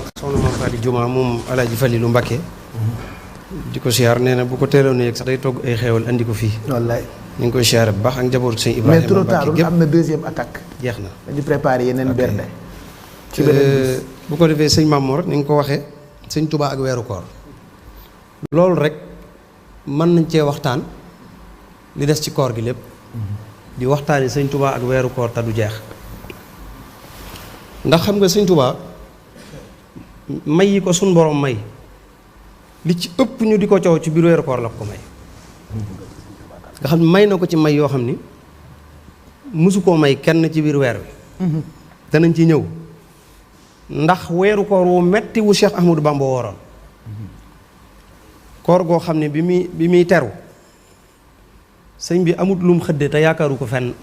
soxna Mame Faty Juma moom Alaaji Falilu Mbakke di ko siyaar nee na bu ko teeloon yegg sax day togg ay xeewal andi ko fii. wallaay ñu ngi koy siyaare bu baax ak njabootu sëñ Ibrahima mais trop tard Mbakke gépp am na deuxième attaque. jeex na dañu préparé yeneen bernde. ci beneen bu ko defee sëñ Mamour ni nga ko waxee sëñ Touba ak weeru koor loolu rek mën nañ cee waxtaan li des ci koor gi lépp di waxtaani sëñ Touba ak weeru koor te du jeex ndax xam nga sëñ Touba may yi ko suñ borom may li ci ëpp ñu di ko coow ci biir weeru koor la ko may nga xam ne may na ko ci may yoo xam ni mësu koo may kenn ci biir weer wi danañ ci ñëw ndax weeru koor wu metti wu Cheikh Ahmadou Bamba wooroon koor goo xam ne bi muy teru sëñ bi amut lum xëdde te yaakaaru ko fenn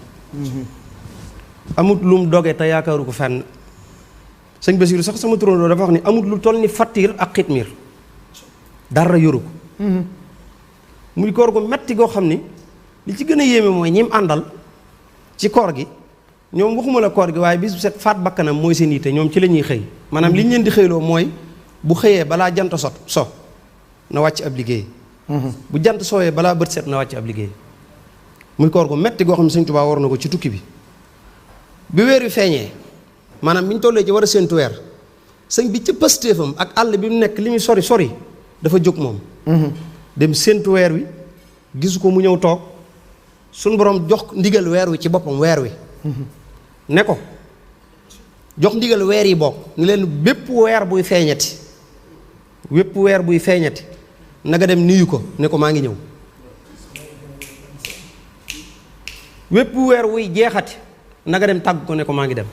amut lum doge te yaakaaru ko fenn sëñ Basiru sax sama turandoo dafa wax ni amut lu toll ni fattiir ak xitmiir dara yoru ko muy koor gu metti goo xam ni li ci gën a yéeme mooy ñim àndal ci koor gi ñoom waxuma la koor gi waaye bis bu set faat bakkanam mooy seen yitte ñoom ci la ñuy xëy maanaam li ñu leen di xëyloo mooy bu xëyee balaa jant so na wàcc ab liggéey bu jant sooyee balaa bët set na wàcc ab liggéey muy koor gu metti goo xam ne Sëñ Tuubaa war na ko ci tukki bi weer wi feeñee maanaam bi ñu tollee ci war a séentu weer sëñ bi ca pastéefam ak àll bi mu nekk li muy sori sori dafa jóg moom dem séentu weer wi gisu ko mu ñëw toog suñ borom jox ndigal weer wi ci boppam weer wi ne ko jox ndigal weer yi bokk ni leen bépp weer buy feeñati na nga dem nuyu ko ne ko maa ngi ñëw bépp weer wuy jeexati na nga dem tàgg ko ne ko maa ngi dem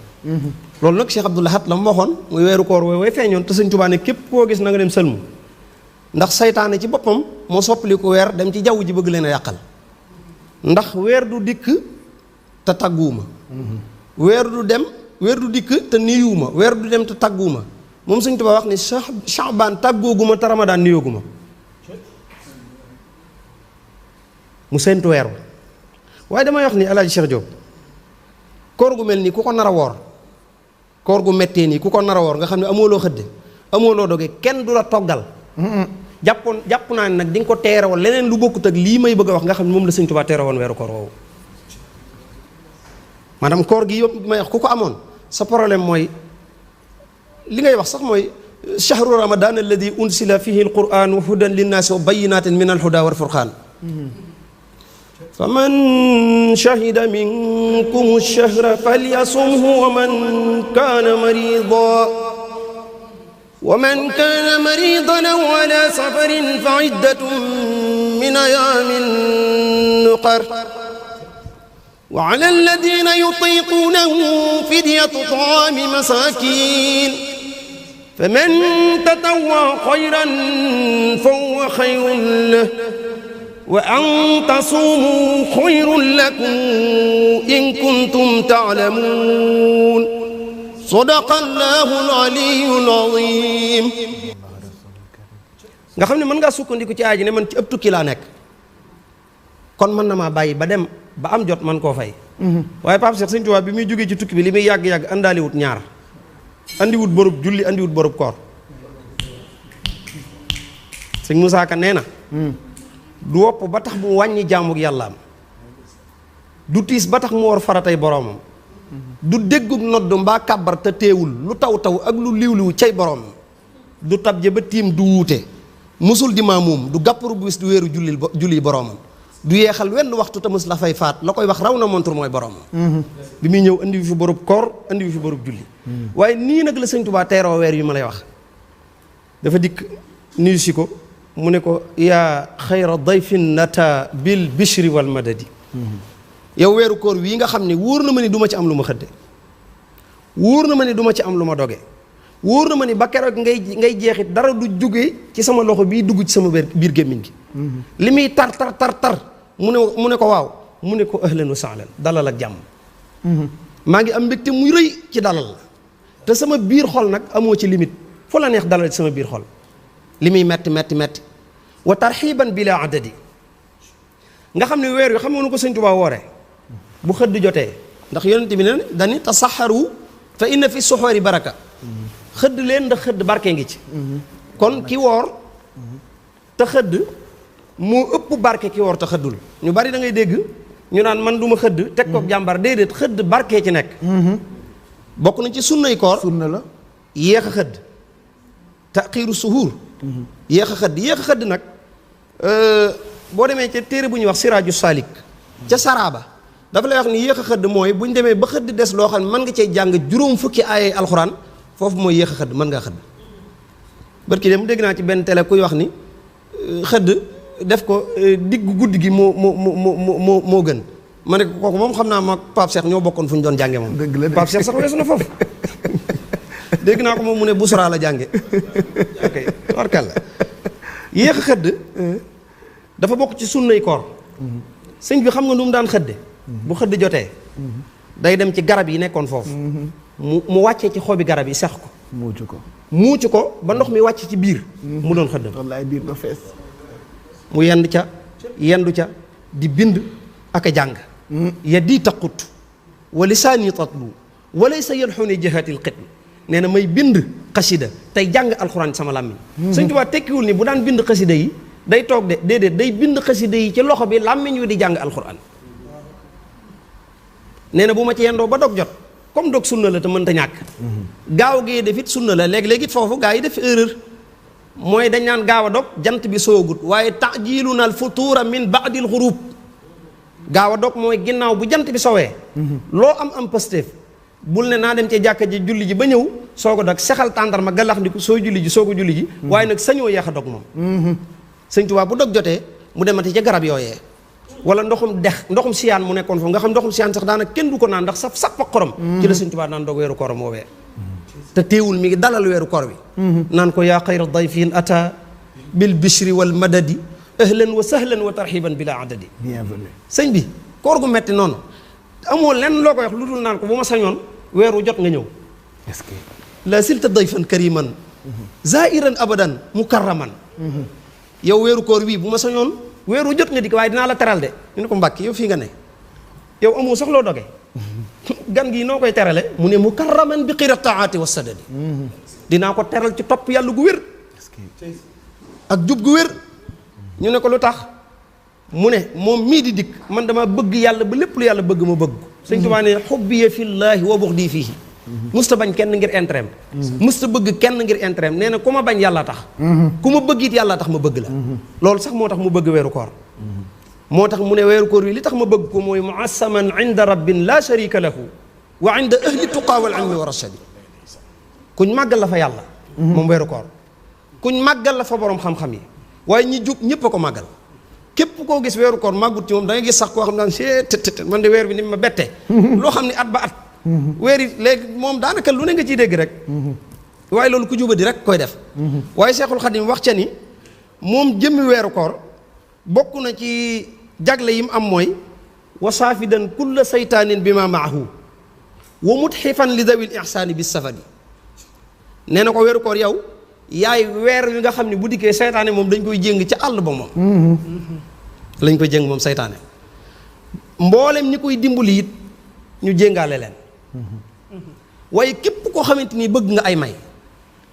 loolu nag Cheikh Abdoul Ahad la mu waxoon muy weeru koor way feeñoon te Sëñ Tuubaa ne képp koo gis na nga dem sëlmu ndax saytaane ci boppam moo soppali ko weer dem ci jaww ji bëgg leen a yàqal ndax weer du dikk te tàgguwuma weer du dikk te niyuwuma weer du dem te tàgguwuma moom Sëñ Tuubaa wax ni Shaabaan tàggooguma te Ramadaan niyooguma mu séentu weer waaye damay wax ni Alaaji Cheikh Diop koor gu mel nii ku ko nar a woor koor gu mettee nii ku ko nar a woor nga xam ne amoo loo xëdde amoo loo doge kenn du la toggal jàpp naa ne nag di nga ko teerewoon leneen lu bokkut ak lii may bëgg a wax nga xam ne moom la Sëñ Tuubaa teerewoon weeru koor woowu maanaam koor gi yëpp may wax ku ko amoon sa problème mooy li ngay wax sax mooy shahru ramadan alladi unsila fihi alquran wa hudan linnaasi wa bayinatin min alhuda wal furqaan faman shahida minkum ash-shahra falyasumhu wa man kaana mariidan aw ala safarin fa iddatun min ayaamin ukhar wa ala alladhiina yutiiquunahu fidyatu ta'aami masaakiin faman tatawwa'a khayran fahuwa khayrun lahu wa an tasuumuu xayrun lakum in kuntum ta'lamuun sadaqallaahul aliyyul aziim. nga xam ne mën ngaa sukkandiku ci aay ji ne man ci ëpp tukki laa nekk kon mën na maa bàyyi ba dem ba am jot man koo fay. waaye Pape Cheikh Sëñ Tuubaa bi muy jógee ci tukki bi li muy yàgg-yàgg andaaliwut ñaar andiwut borub julli andiwut borub koor. Sëñ Musaa Ka nee na. du wopp ba tax mu wàññi jaamuk yàllaam du tiis ba tax mu war faratay boroomam du déggug nodd mbaa kàbbar te teewul lu taw ak lu liw cay boroomam du tabje ba tiim du wuute musul di maamuum du gàpparu bis du wéeru julli boroomam du yeexal wenn waxtu te mës la fay faat la koy wax raw na montur mooy boroomam bi muy ñëw andi wi fi borub koor andi wi fi borub julli waaye nii nag la Sëñ Tuubaa teeroo weer yu ma lay wax dafa dikk nuyu si ko mu ne ko yaa xayra dayfin nata bil bishri wal madadi yow weeru koor wii nga xam ne wóor na ma ni du ma ci am lu ma xëdde wóor na ma ni du ma ci am lu ma doge wóor na ma ni ba keroog ngay jeexit dara du jóge ci sama loxo bii dugg ci sama biir gémmiñ gi li muy tar mu ne ko waaw mu ne ko ahlan wa sahlan dalal ak jàmm maa ngi am mbégte muy rëy ci dalal la te sama biir xol nag amoo ci limite fu la neex dalal ci sama biir xol li muy metti wa tarxiiban bila adadi nga xam ne weer wi xam nga nu ko Sëñ Tuubaa woore bu xëdd jotee ndax yonent bi ne dani tasaxaru fa inna fi suxoori baraka xëdd leen ndax xëdd barke ngi ci kon ki woor te xëdd moo ëpp barke ki woor te xëddul ñu bari da ngay dégg ñu naan man du ma xëdd teg kook jàmbar déedéet xëdd barke ci nekk bokk na ci sunnay koor sunna la yéex a xëdd taxiiru suhuur yéex a xëdd nag boo demee ca téere bu ñuy wax siraaju salik ca saraaba dafa lay wax ni yéex a xëdd mooy bu ñu demee ba xëdd des loo xam ne mën nga cee jàng juróom fukki aayay alxuraan foofu mooy yéex a xëdd mën ngaa xëdd barki dem dégg naa ci benn télé kuy wax ni xëdd def ko diggu guddi gi moo gën ma ne kooku moom xam naa ma Pape Cheikh ñoo bokkoon fu ñu doon jànge moom dëgg la de Pape Cheikh sax weesu na foofu dégg naa ko moom mu ne Busra la jànge ok warkal la yéex a xëdd dafa bokk ci sunnay koor sëñ bi xam nga nu mu daan xëdde bu xëdd jotee day dem ci garab yi nekkoon foofu mu wàccee ci xobi garab yi sex ko muucu ko ba ndox mi wàcc ci biir mu doon xëddam wallaay biir ba fees mu yendu ca di bind ak a jàng yaddi taqut wa lisaani tatlu wa laysa yalxuni jihatil xitmi nee na may bind xasida tey jàng alxuraan sama làmmiñ Sëñ Tuubaa tekkiwul ni bu daan bind xasida yi day toog de déedéet day bind xasida yi ci loxo bi làmmiñ wi di jàng alxuraan nee na bu ma ci yendoo ba dog jot comme dog sunna la te mënta ñàkk gaaw gee def it sunna la léegi-léegi it foofu gaa yi def erreur mooy dañ naan gaaw a dog jant bi soogut waaye ta'jiluna al futuura min ba'dil ghurub gaaw a dog mooy ginnaaw bu jant bi sowee loo am Pastef bul ne naa dem ci jàkka ji julli ji ba ñëw soog a dog sexal tàndarma galax ndiku soo julli ji soog a julli ji waaye nag sañoo yeex a dog moom Sëñ Tuubaa bu dog jotee mu demati ca garab yooyee wala ndoxum siyaan mu nekkoon foofu nga xam ndoxum siyaan sax daanaka kenn du ko naan ndax saf sap ak xorom ci la Sëñ Tuubaa naan dog weeru kooram woowee te teewul mi ngi dalal weeru koor bi naan ko yaa xayra dayfin ata bil bishri wal madadi ahlan wa sahlan wa tarxiban bila adadi bienvenue sëñ bi koor gu metti noonu amoo lenn loo koy wax lu dul naan ko bu ma sañoon weeru jot nga ñëw est-ce que la silta dayfan kariman zairan abadan mukarraman yow weeru koor wii bu ma sañoon weeru jot nga dikk waaye dinaa la teral de ñu ne ko Mbàkke yow fii nga ne yow amoo sax loo doge gan gi noo koy terale mu ne mukarraman bi xiira taati wa sadadi dinaa ko teral ci topp yàlla gu wér ak jub gu wér ñu ne ko lu tax mu ne moom mii di dikk man dama bëgg yàlla ba lépp lu yàlla bëgg ma bëgg ko Sëñ Tuubaa ne xubbiya fillaahi wa buxdi fiihi musta bañ kenn ngir intérêt musta bëgg kenn ngir intérêt nee na ku ma bañ yàlla tax ku ma bëgg it yàlla tax ma bëgg la loolu sax moo tax mu bëgg weeru koor moo tax mu ne weeru koor wi li tax ma bëgg ko mooy muassaman inda rabbin la sharika lahu wa inda ahli tuqaa wal ilmi wa rashadi kuñ màggal la fa yàlla moom weeru koor kuñ màggal la fa borom xam-xam yi waaye ñi jub ñëpp a ko màggal képp koo gis weeru koor màggut ci moom da nga gis sax koo xam ne daan seet man de weer bi ni ma bettee loo xam ne at ba at weer yi léegi moom daanaka lu ne nga ciy dégg rek waaye loolu ku juba di rek koy def waaye Seexul Xadim wax ca ni moom jëmmi weeru koor bokk na ci jagle yi mu am mooy wa saafidan kulla saytaanin bi ma maahu wa mutxifan li dawil ihsaani bis safadi nee na ko weeru koor yow yaay weer wi nga xam ne bu dikkee saytaane moom dañ koy jéng ci àll ba moom lañ koy jéng moom saytaane mboolem ñi koy dimbali it ñu jéngaale leen waaye képp koo xamante ni bëgg nga ay may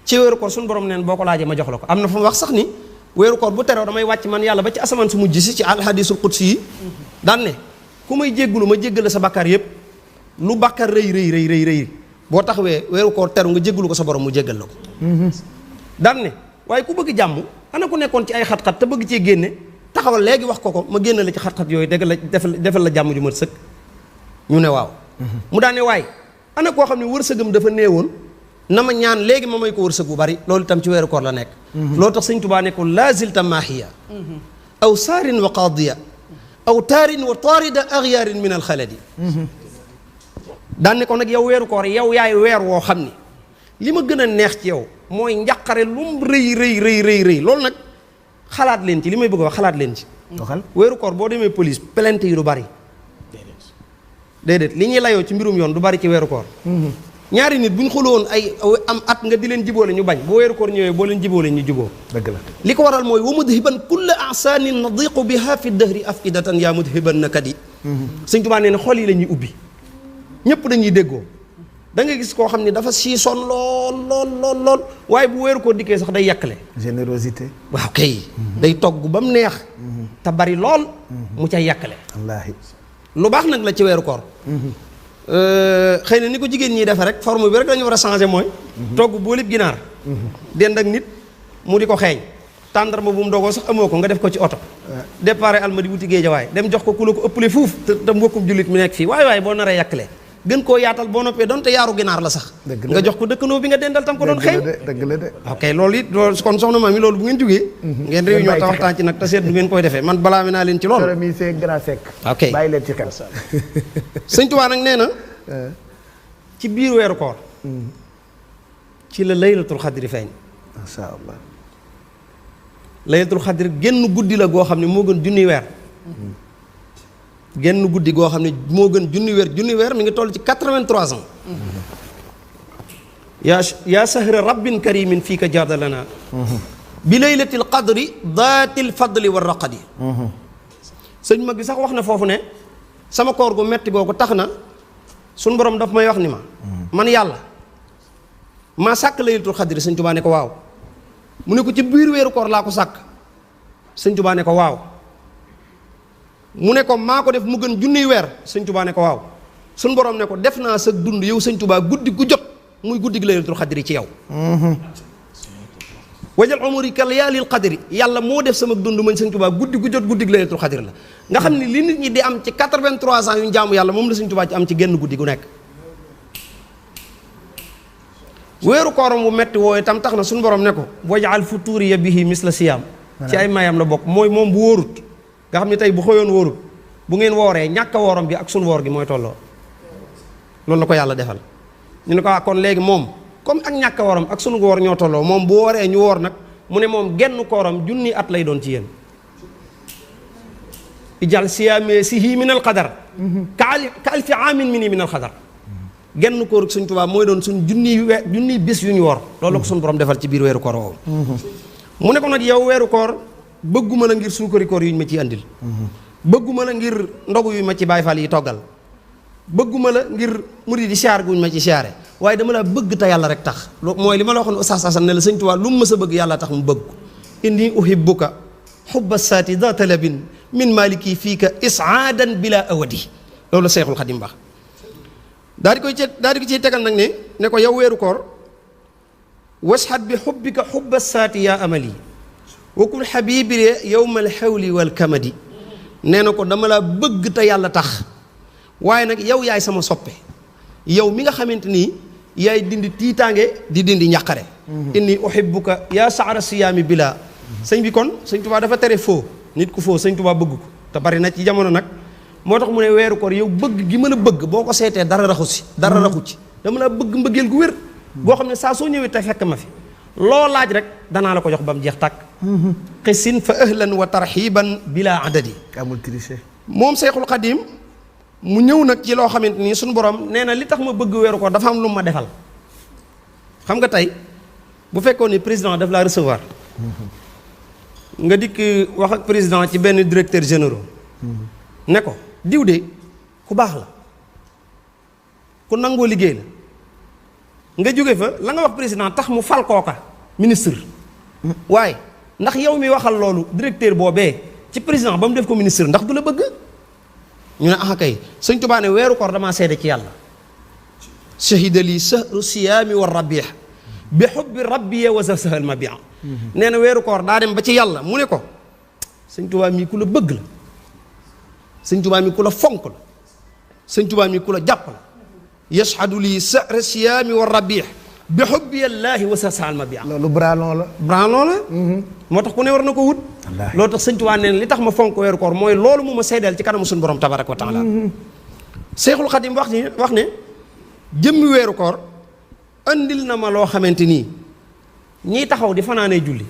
ci weeru koor suñu borom neen boo ko laajee ma jox la ko am na fa mu wax sax ni weeru koor bu teroo damay wàcc man yàlla ba ci asamaan su mujj si ci alhadisul qudsi yi daan ne ku may jéggulu ma jéggale sa bàkkaar yépp lu bàkkaar rëy boo taxawee weeru koor teru nga jéggulu ko sa borom mu jéggal la ko daan ne waaye ku bëgg jàmm ana ku nekkoon ci ay xat-xat te bëgg cee génne taxawal léegi wax ko ma génne la ci xat-xat yooyu dégg la defal la jàmm ju mat sëkk ñu ne waaw mu daan ne waaye ana koo xam ne wërsëgam dafa néewoon na ma ñaan léegi ma may ko wërsëg bu bari loolu itam ci weeru koor la nekk loolu tax Sëñ Tuubaa ne ko laa zilta maahiya aw saarin wa qaadiya aw taarin wa taarida axyaarin min alxaladi daan ne ko nag yow weeru koor yow yaay weer woo xam ni li ma gën a neex ci yow mooy njàqare lum rëy loolu nag xalaat leen ci li may bëgg a wax xalaat leen ci weeru koor boo demee police plainte yi du bari déedéet li ñuy layoo ci mbirum yoon du bari ci weeru koor ñaari nit bu ñu xuloon ay am at nga di leen jiboole ñu bañ bu weeru koor ñëwee boo leen jiboole ñu juboo dëgg la li ko waral mooy wa mudhiban kulla ahsanin nadiqu biha fi dahri afidatan yaa mudhiban nakadi Sëñ Tuubaa nee na xol yi la ñuy ubbi ñëpp dañuy déggoo da nga gis koo xam ne dafa siisoon lool waaye bu weeru koor dikkee sax day yàkkale. générosité. waaw kay. day togg ba mu neex. te bari lool. mu cay yàkkale. wallaahi. lu baax nag la ci weeru koor. xëy na ni ko jigéen ñiy defe rek forme bi rek dañu war a changer mooy. togg boolib ginaar. dend ak nit mu di ko xeeñ. tàndarma bu mu dogoo sax amoo ko nga def ko ci oto. départ Almadi wuti Géejawaay dem jox ko ku la ko ëppale fuuf te mbokkum jullit mi nekk fii waaye boo naree yàkkale gën koo yaatal boo noppee doon te yaaru ginaar la sax. nga jox ko dëkkandoo bi nga dendal tam ko doon xëy. dëgg la de. ok loolu it loolu kon soxna Mamy loolu bu ngeen jógee. ngeen réunion te waxtaan ci nag te seet du ngeen koy defee man balaa mi naa leen ci loolu. ok bàyyi leen ci xel. sëñ Tuubaa nag nee na. ci biir weeru koor. ci la laylatul xadri feeñ. macha allah. laylatul xadri genn guddi la goo xam ne moo gën junni weer. genn guddi goo xam ne moo gën junni weer mi ngi toll ci 83 ans. yaa sahra rabbin karimin fii ka jaadalana bi laylatil qadri daatil fadli wa raqadi. sëñ mag bi sax wax na foofu ne sama koor gu metti googu tax na suñ borom daf may wax ni ma man yàlla maa sàkk laylatul xadri. sëñ Tuubaa ne ko waaw mu ne ko ci biir weeru koor laa ko sàkk. sëñ Tuubaa ne ko waaw mu ne ko maa ko def mu gën junniy weer. sëñ Tuubaa ne ko waaw suñ borom ne ko def naa sa dund yow sëñ Tuubaa guddi gu jot muy guddi gi laylatul xadri ci yow. wajal umri ka layaalil qadri yàlla moo def sama dund man sëñ Tuubaa guddi gu jot guddi gi laylatul xadri la. nga xam ne li nit ñi di am ci 83 ans yu ñu jaamu yàlla moom la sëñ Tuubaa ci am ci genn guddi gu nekk. weeru kooram bu metti wooyu tam tax na suñu borom ne ko wajaal futuuriya bihi misla siyaam ci ay mayam la bokk mooy moom bu wóorut nga xam ne tey bu xëyoon wóorut bu ngeen wooree ñàkk a wooram gi ak suñu woor gi mooy tolloo loolu la ko yàlla defal. ñu ne ko kon léegi moom comme ak ñàkk a wooram ak suñu woor ñoo tolloo moom bu wooree ñu woor nag mu ne moom genn kooram junni at lay doon ci yéen. ijal siyaame sihi min al qadar ka alfi aamin mini min al qadar. genn koor Sëñ Tuubaa mooy doon suñ junniy bés yu ñu woor loolu la ko suñu borom defal ci biir weeru koor woowu. mu ne ko nag yow weeru koor bëgguma la ngir suukari koor yu ñu ma ciy andil. bëgguma la ngir ndogu yu ma ci Baay Faal yi toggal. bëgguma la ngir murid di siyaar guñ ma ci siyaare waaye dama la bëgg te yàlla rek tax mooy li ma la waxoon Oustaz Assane ne la Sëñ Tuubaa lu mu mës a bëgg yàlla tax mu bëgg ko. inni uhibbuka hubba saati da talabin min maliki fiika isaadan bila awadi loolu la Seexul Xadim baax. daal di ko ciy tegal nag ne ko yow weeru koor wasxat bi xubbika xubba saati yaa amali wakul xabibile yowmal xewli wal kamadi. nee na ko dama la bëgg te yàlla tax waaye nag yow yaay sama soppe yow mi nga xamante ni yaay dindi tiitaange di dindi njàqare. inni uhibbuka yaa saara siyaami bila. sëñ bi kon sëñ Tuubaa dafa tere foo nit ku foo sëñ Tuubaa bëgg ko te bari na ci jamono nag. moo tax mu ne weeru koor yow bëgg gi mën a bëgg boo ko seetee dara raxu ci dama la bëgg mbëggeel gu wér boo xam ne saa soo ñëwee te fekk ma fi loo laaj rek danaa la ko jox ba mu jeex tàkk. xisin fa ahlan wa tarxiban bila adadi. amul triché. moom Seexul Xadiim mu ñëw nag ci loo xamante ni suñu borom nee na li tax ma bëgg weeru koor dafa am lu ma defal. xam nga tey bu fekkoon ni président daf laa recevoir nga dikk wax ak président ci benn directeur général ne ko diw de ku baax la ku nangoo liggéey la nga jóge fa la nga wax président tax mu fal kooka ministre waaye ndax yow mi waxal loolu directeur boobee ci président ba mu def ko ministre ndax du la bëgg ñu ne ah kay Sëñ Tuubaa ne weeru koor damaa seede ci yàlla shahida li sahru siyaami wa rabiix bi xubbi rabbiya wa sahal mabia nee na weeru koor daa dem ba ci yàlla mu ne ko Sëñ Tuubaa mii ku la bëgg la Sëñ Tuubaa mi ku la fonk la Sëñ Tuubaa mi ku la jàpp la yashhadu lii sahra siyaami wa rabiix bi xubbiyallaahi wa sasal ma bi am loolu branlon la moo tax ku ne war na ko wut loolu tax Sëñ Tuubaa nee na li tax ma fonk weeru koor mooy loolu mu ma seedeel ci kanamu suñu borom tabaraka wa taala. Seexul Xadim wax ne jëmmi weeru koor andil na ma loo xamante nii ñiy taxaw di fanaanee julli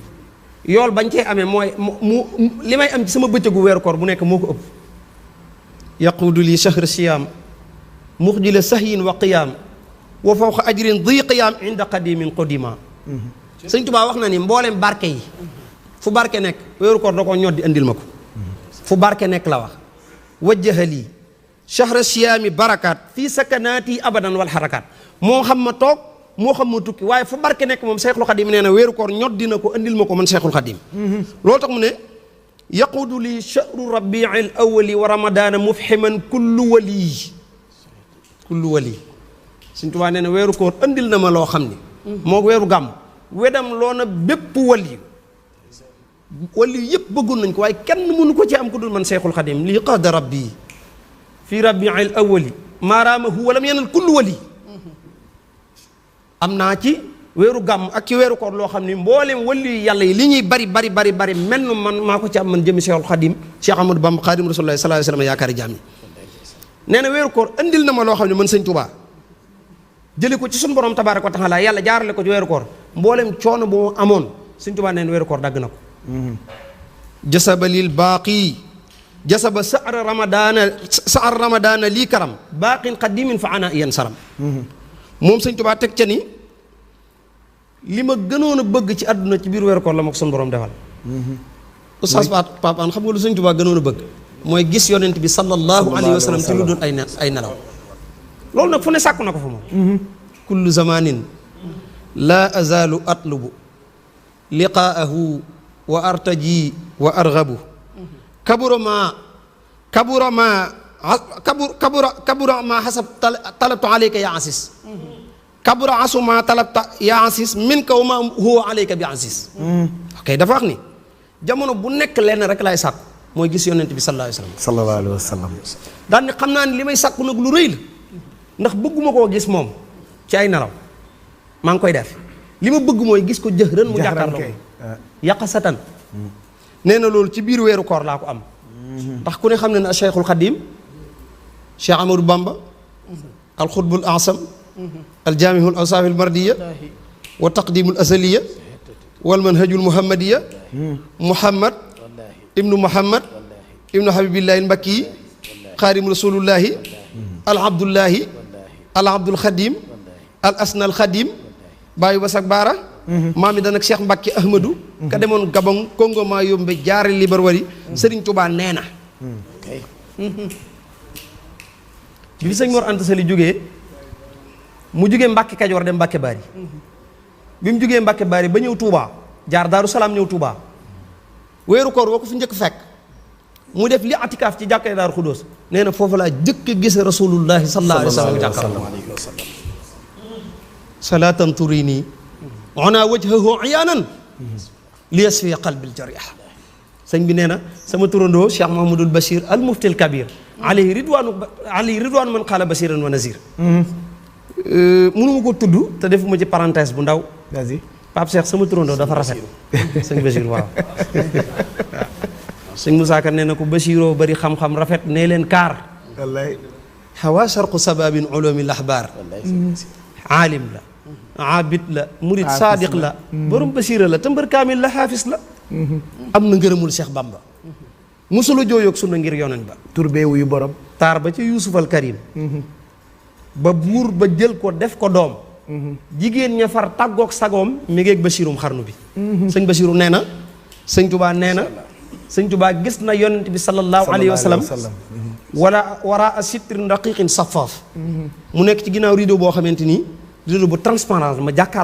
yool bañ cee amee mooy mu li may am ci sama bëccëgu weeru koor bu nekk moo ko ëpp. yaquudu li shahr siyaam muxjila sahyin wa qiyaam wa fawqa ajrin di qiyaam inda qadimin qudima. Sëñ Tuubaa wax na ni mboolem barke yi fu barke nekk weeru koor da koo ñoddi andil ma ko fu barke nekk la wax wajjaha lii shahra siyaami barakaat fii sakanaati abadan wal xarakaat moo xam ma toog moo xam ma tukki waaye fu barke nekk moom Seexul Xadim nee na weeru koor ñot dina ko andil ma ko man Seexul Xadim loolu tax mu ne yaquudu li shahru rabiil awali wa ramadaana mufhiman kullu wali Sëñ Tuubaa nee na weeru koor andil na ma loo xam ni moo weeru gàmm wedam loo na bépp wali yëpp bëggoon nañ ko waaye kenn mënu ko ci am ku dul man Seexul Xadim lii qaada rabbi fii rabiil awali maaraamahu walam yanal kullu wali am naa ci weeru gàmm ak ci weeru koor loo xam ni mboolem wali yàlla yi li ñuy bari mel na man maa ko ci am man jëmi Seexul Xadim Cheikh Ahmadou Bamba Xaadimu Rasuulillaahi sallallaahu alayhi wa sallam yaakaari jaam yi nee na weeru koor andil na ma loo xam ne man Sëñ Tuubaa jële ko ci suñu borom tabaaraka wa taala yàlla jaarale ko ci weeru koor mboolem coono bu mu amoon Sëñ Tuubaa nee na weeru koor dagg na ko jasaba lil baaqi jasaba saara ramadaana lii karam baaqin qadimin fa ana iyan saram moom Sëñ Tuubaa teg ca ni li ma gënoon a bëgg ci àdduna ci biir weeru koor la ma ko suñu borom defal oustaz Pape Hann xam nga lu Sëñ Tuubaa gënoon a bëgg mooy gis yonent bi sallallahu alayhi wa sallam ci lu doon ay nelaw loolu nag fu ne sàkku na ko fa moom kullu zamanin laa azaalu atlubu liqaahu wa artaji wa argabu kabura ma xasab talabtu alayka ya asis kabura asu ma talabta ya asis min kaw ma huwa alayka bi asis ok dafa wax ni jamono bu nekk lenn rek laay sàkku mooy gis yonent bi sallallahu alayhi wa sallam daan ni xam naa ni li may sàkku nag lu rëy la ndax bëgguma koo gis moom ci ay nelaw maa ngi koy def li ma bëgg mooy gis ko jëxërën mu jàkkaarloo yaqasatan nee na loolu ci biir weeru koor laa ko am ndax ku ne xam ne ne Cheikhul Khadim Cheikh Amadou Bamba al xutbul asam al jaamihul awsaafil mardiya wa taqdimul asaliya wal manhajul muhammadiya muhammad ibnu habibillahi mbakki xaadim rasulullahi al abdullahi al abdul xadim al asnal xadim bàyyi basak baara maam yi danak Cheikh Mbacke Ahmadou ka demoon Gabon Congo maa yombe jaare Libreville Serigne Touba nee na bi fi sëñ Mor Anta Sali jógee mu jógee Mbacke Kajoor dem Mbacke Bari bi mu jógee Mbacke Bari ba ñëw Touba jaar Daaru Salaam ñëw Touba weeru koor woo ko fi njëkk fekk mu def li atikaaf ci jàkkee Daaru Xudóos nee na foofu laa jëkk gis rasulullahi sallallahu alayhi wa sallam salaatan turini ona wajhahu iyaanan li yasfi qalbil jarih sëñ bi nee na sama turandoo Cheikh Mahamadoul Bachir al muftil kabir alayhi ridwaanu man qaala bashiran wa nazir mënuma ko tudd te defuma ci parenthèse bu ndaw Pape Cheikh sama turandoo dafa rafet sëñ Bachir waaw sëñ Moussa Ka nee na ko Bachiroo bari xam-xam rafet nee leen kaar wallaay xawaa sharqu sababin ulumi lahbar aalim la abid la murid saadiq la borom Bachira la te mbër kaamil la xaafis la am na ngërëmul Cheikh Bamba musula jooyoog sunna ngir yonen ba turbeewu yu borom taar ba ci Yuusuf al Karim ba buur ba jël ko def ko doom jigéen ña far tàggoog sagoom mi ngeeg Bachirum xarnu bi sëñ Bachiru nee na sëñ Tubaa nee na sëñ Tubaa gis na yonent bi sallallahu alayhi wa sallam wala wara a sitrin raqiqin safaaf mu nekk ci ginnaaw rideau boo xamante nii rideau bu transparence ma jàkkaar